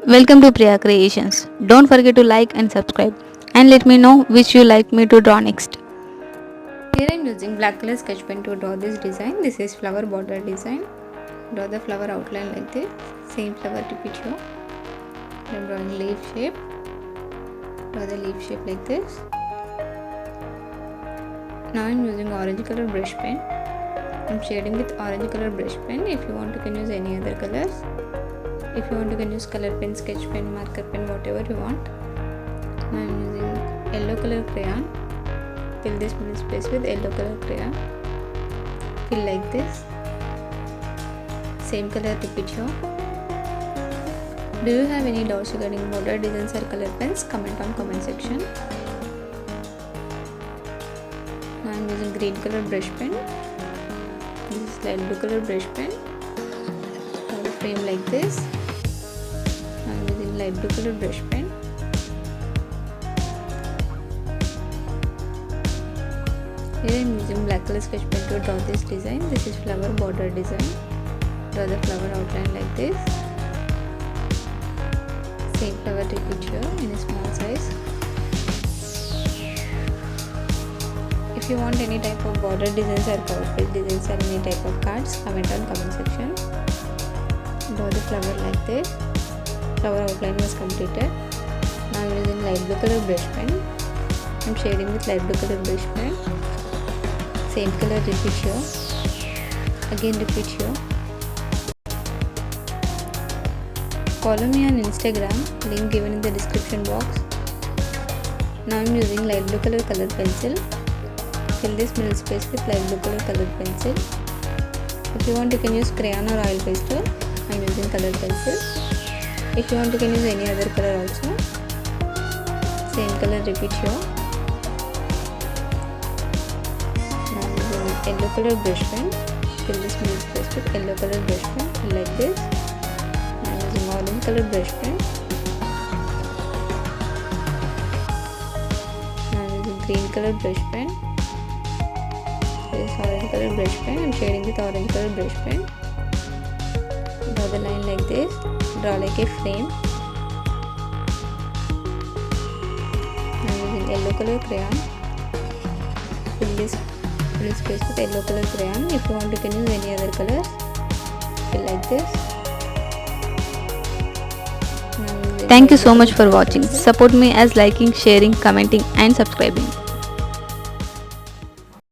Welcome to Priya Creations. Don't forget to like and subscribe and let me know which you like me to draw next. Here I am using black color sketch pen to draw this design. This is flower border design. Draw the flower outline like this. Same flower repeat here. I am drawing leaf shape. Draw the leaf shape like this. Now I am using orange color brush pen. I am shading with orange color brush pen. If you want you can use any other colors. If you want you can use color pen, sketch pen, marker pen, whatever you want. Now I am using yellow color crayon. Fill this middle space with yellow color crayon. Fill like this. Same color repeat here. Do you have any doubts regarding border designs or color pens? Comment on comment section. Now I am using green color brush pen. This is light blue color brush pen. Draw the frame like this. I am using light blue color brush pen. Here I am using black color sketch pen to draw this design. This is flower border design. Draw the flower outline like this. Same flower repeat here in a small size. If you want any type of border designs or cover page designs or any type of cards, comment on comment section. Draw the flower like this. Flower outline was completed. Now I am using light blue color brush pen. I am shading with light blue color brush pen. Same color repeat here. Again repeat here. Follow me on Instagram, link given in the description box. Now I am using light blue color colored pencil. Fill this middle space with light blue color colored pencil. If you want you can use crayon or oil pastel. I am using colored pencil. If you want you can use any other color also. Same color repeat here. Now I am using yellow color brush pen. Fill this middle space with yellow color brush pen. Fill like this. Now I am using orange color brush pen. Now I am using green color brush pen. This orange color brush pen. I am shading with orange color brush pen. Draw the line like this. Draw like a frame. I am using yellow color crayon. Fill this middle space with yellow color crayon. If you want you can use any other color. Fill like this. Thank you so much for watching. Support me as liking, sharing, commenting and subscribing.